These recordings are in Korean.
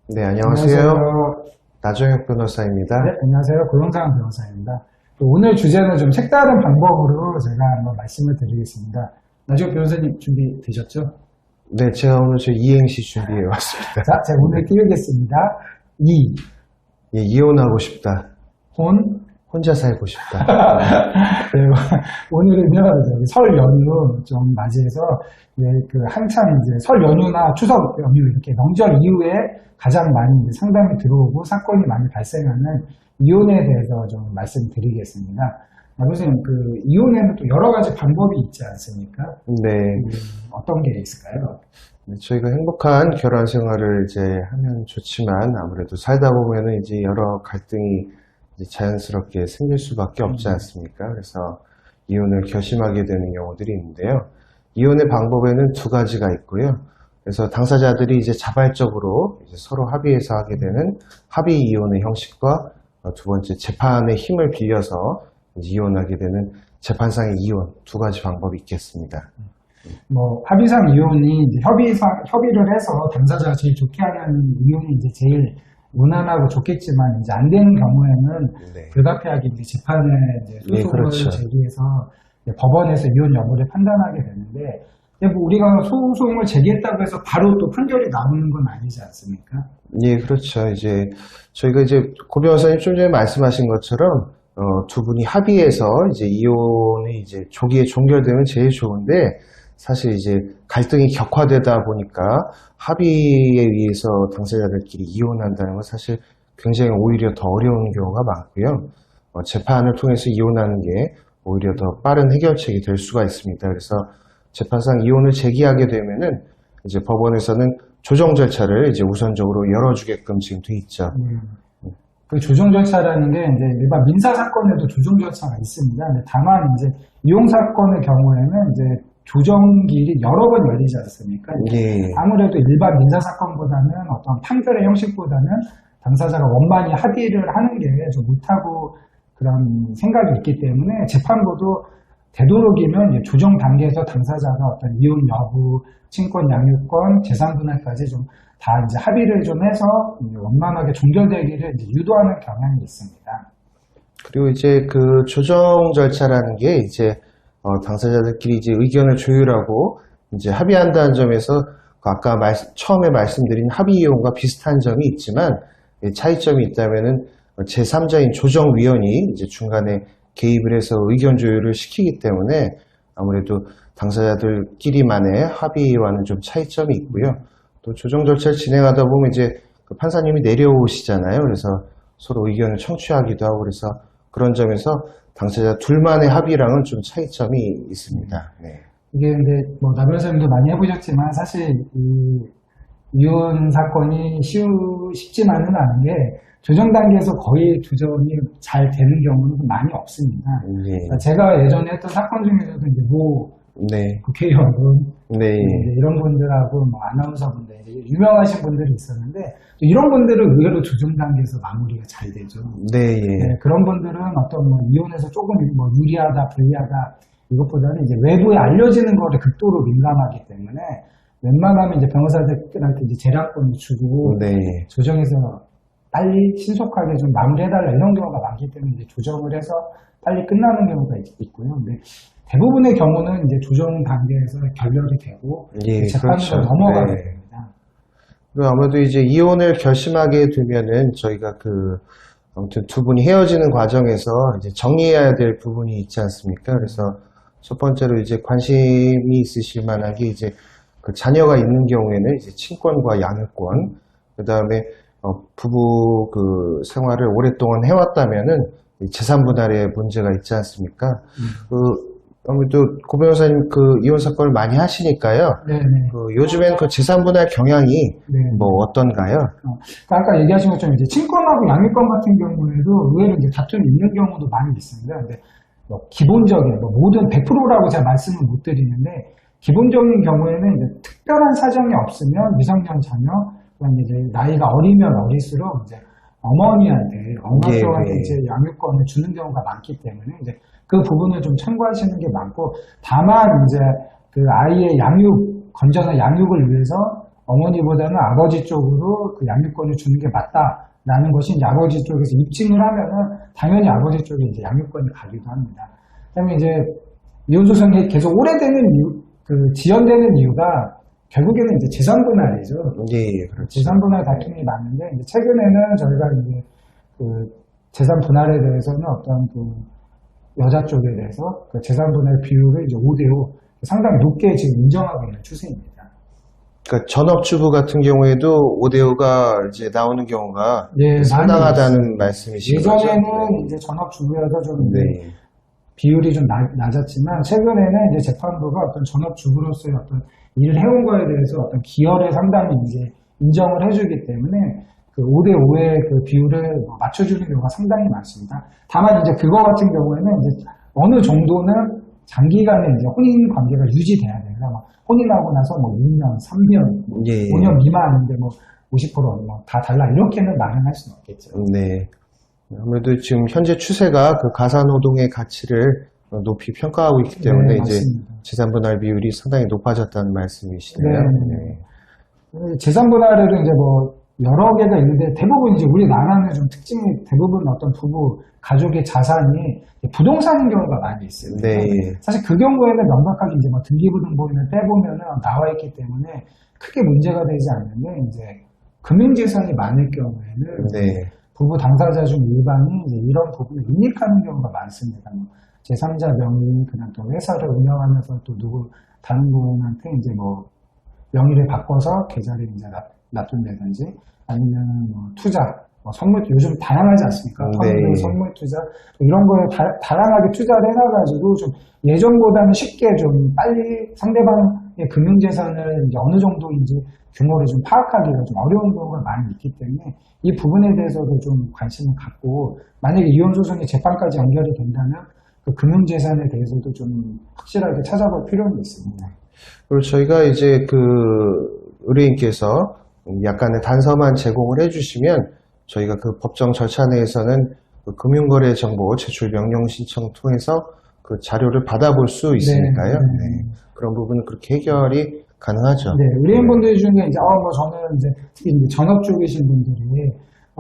네, 안녕하세요. 안녕하세요. 나정혁 변호사입니다. 네, 안녕하세요. 고영상 변호사입니다. 오늘 주제는 좀 색다른 방법으로 제가 한번 말씀을 드리겠습니다. 나정혁 변호사님 준비되셨죠? 네, 제가 오늘 저 이행시 준비해 왔습니다. 자, 제가 오늘 띄우겠습니다. 예, 이혼하고 싶다. 혼, 혼자 살고 싶다. 네, 오늘은요, 설 연휴 좀 맞이해서, 한참 이제 설 연휴나 추석 연휴 이렇게 명절 이후에 가장 많이 이제 상담이 들어오고 사건이 많이 발생하는 이혼에 대해서 좀 말씀드리겠습니다. 교수님, 이혼에는 또 여러 가지 방법이 있지 않습니까? 네, 어떤 게 있을까요? 저희가 행복한 결혼 생활을 이제 하면 좋지만 아무래도 살다 보면은 이제 여러 갈등이 이제 자연스럽게 생길 수밖에 없지 않습니까? 그래서 이혼을 결심하게 되는 경우들이 있는데요. 이혼의 방법에는 두 가지가 있고요. 그래서 당사자들이 이제 자발적으로 이제 서로 합의해서 하게 되는 합의 이혼의 형식과 두 번째 재판의 힘을 빌려서 이제 이혼하게 되는 재판상의 이혼 두 가지 방법이 있겠습니다. 합의상 이혼이 이제 협의를 해서 당사자가 제일 좋게 하는 이혼이 이제 제일 무난하고 좋겠지만 이제 안 되는 경우에는 네. 불가피하게 이제 재판에 이제 소송을 네, 그렇죠. 제기해서 법원에서 이혼 여부를 판단하게 되는데 우리가 소송을 제기했다고 해서 바로 또 판결이 나오는 건 아니지 않습니까? 예, 그렇죠. 이제 저희가 이제 고 변호사님 좀 전에 말씀하신 것처럼 두 분이 합의해서 이제 이혼이 이제 조기에 종결되면 제일 좋은데 사실 이제 갈등이 격화되다 보니까 합의에 의해서 당사자들끼리 이혼한다는 건 사실 굉장히 오히려 더 어려운 경우가 많고요. 재판을 통해서 이혼하는 게 오히려 더 빠른 해결책이 될 수가 있습니다. 그래서 재판상 이혼을 제기하게 되면은 이제 법원에서는 조정 절차를 이제 우선적으로 열어주게끔 지금 돼 있죠. 그 조정 절차라는 게 이제 일반 민사 사건에도 조정 절차가 있습니다. 근데 다만 이제 이혼 사건의 경우에는 이제 조정기일이 여러 번 열리지 않습니까? 예. 아무래도 일반 민사 사건보다는 어떤 판결의 형식보다는 당사자가 원만히 합의를 하는 게 좀 못하고 그런 생각이 있기 때문에 재판부도 되도록이면 조정 단계에서 당사자가 어떤 이혼 여부, 친권 양육권, 재산 분할까지 좀 다 이제 합의를 좀 해서 원만하게 종결되기를 이제 유도하는 경향이 있습니다. 그리고 이제 그 조정 절차라는 게 이제 당사자들끼리 이제 의견을 조율하고 이제 합의한다는 점에서 아까 처음에 말씀드린 합의 이혼과 비슷한 점이 있지만 차이점이 있다면은 제3자인 조정위원이 이제 중간에 개입을 해서 의견 조율을 시키기 때문에 아무래도 당사자들끼리만의 합의와는 좀 차이점이 있고요. 또 조정 절차를 진행하다 보면 이제 그 판사님이 내려오시잖아요. 그래서 서로 의견을 청취하기도 하고 그래서 그런 점에서 당사자 둘만의 합의랑은 좀 차이점이 있습니다. 네. 이게 이제 나 변호사님도 많이 해보셨지만 사실 이 이혼 사건이 쉽지만은 않은 게 조정 단계에서 거의 조정이 잘 되는 경우는 많이 없습니다. 네. 제가 예전에 했던 사건 중에서도 이제 네. 국회의원, 네. 이런 분들하고 아나운서분들, 유명하신 분들이 있었는데 이런 분들은 의외로 조정 단계에서 마무리가 잘 되죠. 네. 그런 분들은 어떤 이혼에서 조금 유리하다, 불리하다 이것보다는 이제 외부에 알려지는 거를 극도로 민감하기 때문에 웬만하면 이제 변호사들한테 이제 재량권을 주고 네. 조정해서 빨리 신속하게 좀 마무리해달라 이런 경우가 많기 때문에 이제 조정을 해서 빨리 끝나는 경우가 있고요. 근데 대부분의 경우는 이제 조정 단계에서 결렬이 되고 재판으로 그렇죠. 넘어가게 네. 됩니다. 그리고 아무래도 이제 이혼을 결심하게 되면은 저희가 아무튼 두 분이 헤어지는 과정에서 이제 정리해야 될 부분이 있지 않습니까? 그래서 첫 번째로 이제 관심이 있으실 만한 게 이제 그 자녀가 있는 경우에는 이제 친권과 양육권, 그 다음에 부부 그 생활을 오랫동안 해왔다면은 재산 분할에 문제가 있지 않습니까? 아무래도 고 변호사님 이혼 사건을 많이 하시니까요. 네네. 요즘엔 재산 분할 경향이 어떤가요? 아까 얘기하신 것처럼 이제 친권하고 양육권 같은 경우에도 의외로 이제 다툼이 있는 경우도 많이 있습니다. 근데 기본적인 모든 100%라고 제가 말씀을 못 드리는데 기본적인 경우에는 이제 특별한 사정이 없으면 미성년 자녀, 그다음에 이제 나이가 어리면 어릴수록 이제 어머니한테 이제 양육권을 주는 경우가 많기 때문에 이제 그 부분을 좀 참고하시는 게 많고, 다만 이제 그 아이의 건전한 양육을 위해서 어머니보다는 아버지 쪽으로 그 양육권을 주는 게 맞다라는 것이 이제 아버지 쪽에서 입증을 하면은 당연히 아버지 쪽에 이제 양육권이 가기도 합니다. 그다음에 이제 이혼소송이 계속 오래되는 이유, 그 지연되는 이유가 결국에는 이제 재산 분할이죠. 예, 그렇죠. 재산 분할 다툼이 많은데 이제 최근에는 저희가 이제 그 재산 분할에 대해서는 어떤 그 여자 쪽에 대해서 그 재산 분할 비율을 이제 5대5 상당히 높게 지금 인정하고 있는 추세입니다. 그러니까 전업주부 같은 경우에도 5대5가 이제 나오는 경우가 예, 상당하다는 말씀이신 거죠? 예전에는 이제 전업주부여서 좀 이제 네. 비율이 좀 낮았지만 최근에는 이제 재판부가 어떤 전업주부로서의 어떤 일을 해온 거에 대해서 어떤 기여를 상당히 이제 인정을 해주기 때문에 그 5대5의 그 비율을 맞춰주는 경우가 상당히 많습니다. 다만 이제 그거 같은 경우에는 이제 어느 정도는 장기간의 이제 혼인 관계가 유지돼야 돼요. 막 혼인하고 나서 뭐 2년, 3년, 예. 5년 미만인데 뭐 50% 뭐 다 달라 이렇게는 말은 할 수는 없겠죠. 네. 아무래도 지금 현재 추세가 그 가사노동의 가치를 높이 평가하고 있기 때문에 네, 이제 맞습니다. 재산 분할 비율이 상당히 높아졌다는 말씀이시네요. 네. 재산 분할에도 이제 뭐 여러 개가 있는데 대부분 이제 우리나라는 좀 특징이 대부분 어떤 부부 가족의 자산이 부동산인 경우가 많이 있어요. 네. 사실 그 경우에는 명백하게 이제 뭐 등기부등본을 떼보면은 나와 있기 때문에 크게 문제가 되지 않는데 이제 금융재산이 많을 경우에는 네. 부부 당사자 중 일반이 이제 이런 부분을 인익하는 경우가 많습니다. 뭐 제3자 명의 그냥 또 회사를 운영하면서 또 누구 다른 분한테 이제 뭐 명의를 바꿔서 계좌를 이제 놔둔다든지 아니면 뭐 투자, 뭐 선물 요즘 다양하지 않습니까? 네. 펀드, 선물 투자 이런 거에 다양하게 투자를 해놔가지고 좀 예전보다는 쉽게 좀 빨리 상대방의 금융재산을 이제 어느 정도인지 규모를 좀 파악하기가 좀 어려운 경우가 많이 있기 때문에 이 부분에 대해서도 좀 관심을 갖고 만약에 이혼소송이 재판까지 연결이 된다면 그 금융재산에 대해서도 좀 확실하게 찾아볼 필요는 있습니다. 그리고 저희가 이제 그 의뢰인께서 약간의 단서만 제공을 해주시면 저희가 그 법정 절차 내에서는 그 금융거래 정보 제출 명령 신청 통해서 그 자료를 받아볼 수 있으니까요. 네. 그런 부분은 그렇게 해결이 가능하죠. 네, 의뢰인분들 중에 이제 뭐 저는 이제 특히 이제 전업 쪽이신 분들이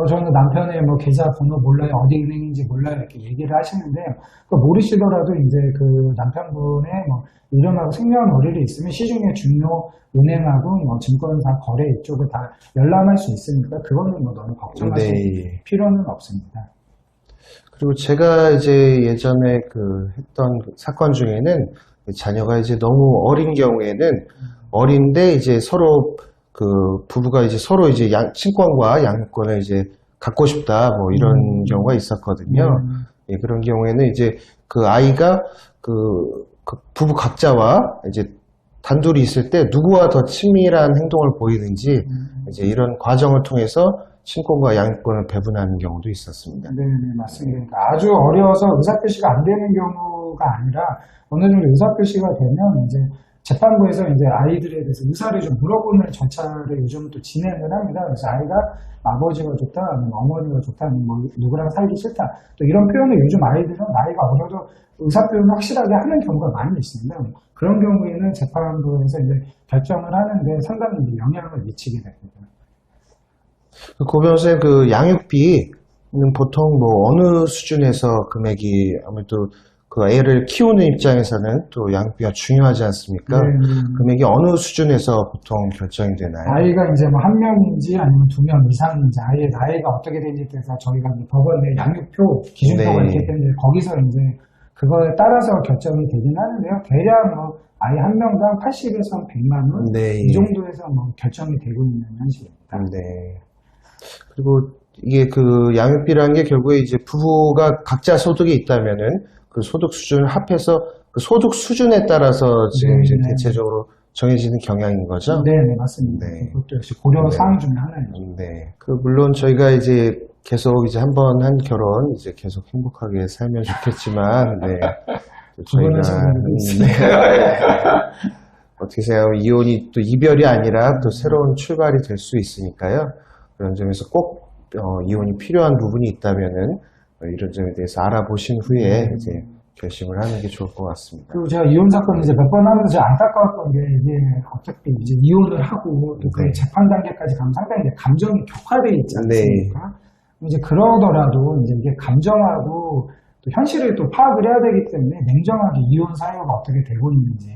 저는 남편의 뭐 계좌 번호 몰라요, 어디 은행인지 몰라요 이렇게 얘기를 하시는데 그 모르시더라도 이제 그 남편분의 뭐 이름하고 생년월일이 있으면 시중에 중요 은행하고 뭐 증권사 거래 이쪽을 다 열람할 수 있으니까 그거는 뭐 너무 걱정하실 필요는 없습니다. 그리고 제가 이제 예전에 그 했던 사건 중에는 자녀가 이제 너무 어린 경우에는 어린데 이제 서로 그 부부가 이제 서로 이제 친권과 양육권을 이제 갖고 싶다 뭐 이런 경우가 있었거든요. 예, 그런 경우에는 이제 그 아이가 그 부부 각자와 이제 단둘이 있을 때 누구와 더 친밀한 행동을 보이는지 이제 이런 과정을 통해서 친권과 양육권을 배분하는 경우도 있었습니다. 네, 맞습니다. 그러니까 아주 어려워서 의사표시가 안 되는 경우가 아니라 어느 정도 의사표시가 되면 이제 재판부에서 이제 아이들에 대해서 의사를 좀 물어보는 절차를 요즘 또 진행을 합니다. 그래서 아이가 아버지가 좋다, 아니면 어머니가 좋다, 아니면 뭐 누구랑 살기 싫다. 또 이런 표현을 요즘 아이들은 나이가 어려도 의사 표현을 확실하게 하는 경우가 많이 있습니다. 그런 경우에는 재판부에서 이제 결정을 하는데 상당히 이제 영향을 미치게 됩니다. 고 변호사님, 그 양육비는 보통 뭐 어느 수준에서 금액이 아무래도 그 애를 키우는 입장에서는 또 양육비가 중요하지 않습니까? 금액이 어느 수준에서 보통 결정이 되나요? 아이가 이제 뭐 한 명인지 아니면 2명 이상인지 아이의 나이가 어떻게 되는지에 대해서 저희가 법원에 양육표 기준표가 있기 때문에 거기서 이제 그거에 따라서 결정이 되긴 하는데요. 대략 뭐 아이 한 명당 80에서 100만 원 이 정도에서 뭐 결정이 되고 있는 현실입니다. 네. 그리고 이게 그 양육비라는 게 결국에 이제 부부가 각자 소득이 있다면은 그 소득 수준을 합해서 그 소득 수준에 따라서 지금 이제 대체적으로 정해지는 경향인 거죠? 네, 맞습니다. 그것도 역시 고려 사항 중에 하나죠. 네. 그 물론 저희가 이제 계속 이제 한 번 한 결혼 이제 계속 행복하게 살면 좋겠지만, 네. 저희가 어떻게 생각하면 이혼이 또 이별이 아니라 또 새로운 출발이 될 수 있으니까요. 그런 점에서 꼭 이혼이 필요한 부분이 있다면은 이런 점에 대해서 알아보신 후에 이제 결심을 하는 게 좋을 것 같습니다. 그리고 제가 이혼 사건을 이제 몇 번 하면서 제가 안타까웠던 게 이게 어차피 이제 이혼을 하고 또 그 네. 재판 단계까지 가면 상당히 이제 감정이 격화되어 있지 네. 않습니까? 이제 그러더라도 이제 이게 감정하고 또 현실을 또 파악을 해야 되기 때문에 냉정하게 이혼 사유가 어떻게 되고 있는지,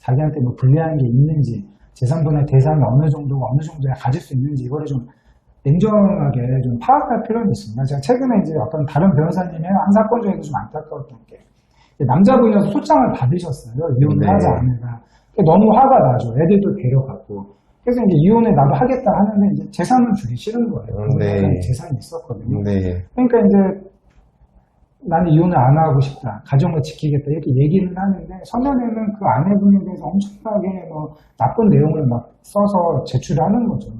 자기한테 뭐 불리한 게 있는지, 재산분할 대상이 어느 정도가 어느 정도야 가질 수 있는지 이거를 좀 냉정하게 좀 파악할 필요는 있습니다. 제가 최근에 이제 어떤 다른 변호사님의 한 사건 중에도 좀 안타까웠던 게 남자분이어서 소장을 받으셨어요. 이혼을 네. 하자 아내가. 너무 화가 나죠. 애들도 데려갔고. 그래서 이제 이혼을 나도 하겠다 하는데 이제 재산을 주기 싫은 거예요. 네. 재산이 있었거든요. 네. 그러니까 이제 나는 이혼을 안 하고 싶다. 가정을 지키겠다. 이렇게 얘기는 하는데 서면에는 그 아내분에 대해서 엄청나게 뭐 나쁜 내용을 막 써서 제출하는 거죠.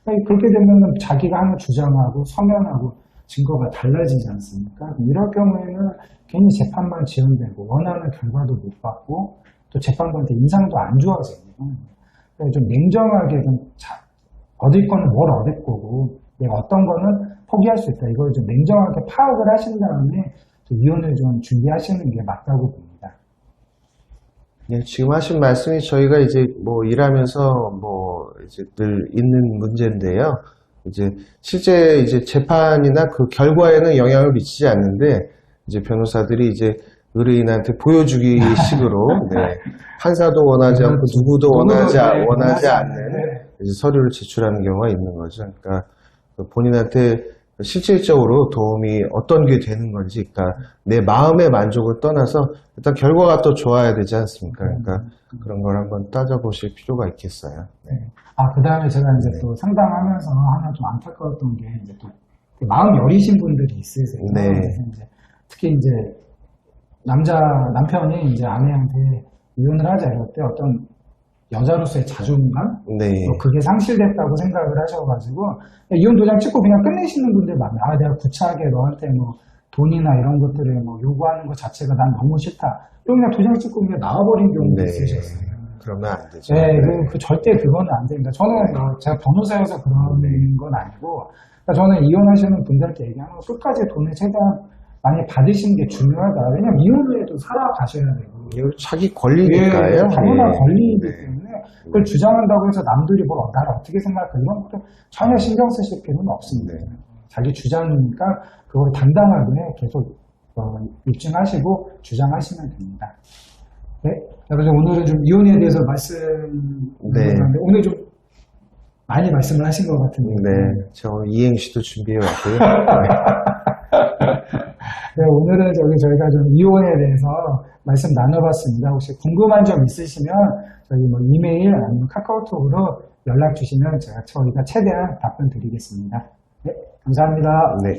그렇게 되면 자기가 하는 주장하고 서면하고 증거가 달라지지 않습니까? 이럴 경우에는 괜히 재판만 지연되고 원하는 결과도 못 받고 또 재판부한테 인상도 안 좋아집니다. 그래서 좀 냉정하게 좀 얻을 거는 뭘 얻을 거고 내가 어떤 거는 포기할 수 있다. 이걸 좀 냉정하게 파악을 하신 다음에 이혼을 좀 준비하시는 게 맞다고 봅니다. 네, 지금 하신 말씀이 저희가 이제 뭐 일하면서 뭐 이제 늘 있는 문제인데요. 이제 실제 이제 재판이나 그 결과에는 영향을 미치지 않는데 이제 변호사들이 이제 의뢰인한테 보여주기 식으로 네, 판사도 원하지 않고 누구도 원하지 않는 이제 서류를 제출하는 경우가 있는 거죠. 그러니까 본인한테 실질적으로 도움이 어떤 게 되는 건지, 그러니까 내 마음의 만족을 떠나서 일단 결과가 또 좋아야 되지 않습니까? 그러니까 그런 걸 한번 따져보실 필요가 있겠어요. 네. 그 다음에 제가 이제 또 상담하면서 하나 좀 안타까웠던 게 이제 또 마음 여리신 분들이 있으세요. 네. 그래서 이제 특히 이제 남편이 이제 아내한테 이혼을 하자 이럴 때 어떤 여자로서의 자존감? 네. 또 그게 상실됐다고 생각을 하셔가지고, 이혼 도장 찍고 그냥 끝내시는 분들 많아요. 내가 구차하게 너한테 뭐 돈이나 이런 것들을 뭐 요구하는 것 자체가 난 너무 싫다. 이러고 그냥 도장 찍고 그냥 나와버린 경우도 네. 있으셨어요. 그러면 안 되죠. 네, 절대 그건 안 됩니다. 저는 제가 변호사여서 그런 건 아니고, 그러니까 저는 이혼하시는 분들한테 얘기하는 거 끝까지 돈을 최대한 많이 받으시는 게 중요하다. 왜냐면 이혼을 해도 살아가셔야 되고. 이거 자기 권리니까요. 당연한 예. 권리이기 때문에 그걸 주장한다고 해서 남들이 뭘 나를 어떻게 생각할까 이런 것도 전혀 신경 쓰실 필요는 없습니다. 네. 자기 주장이니까 그걸 당당하게 계속 입증하시고 주장하시면 됩니다. 네, 그래서 오늘은 좀 이혼에 대해서 말씀드렸는데 오늘 좀 많이 말씀을 하신 것 같은데. 네, 저 이행시도 준비해 왔고요. 네, 오늘은 저희가 좀 이혼에 대해서 말씀 나눠봤습니다. 혹시 궁금한 점 있으시면 저희 뭐 이메일 아니면 카카오톡으로 연락 주시면 저희가 최대한 답변 드리겠습니다. 네, 감사합니다. 네.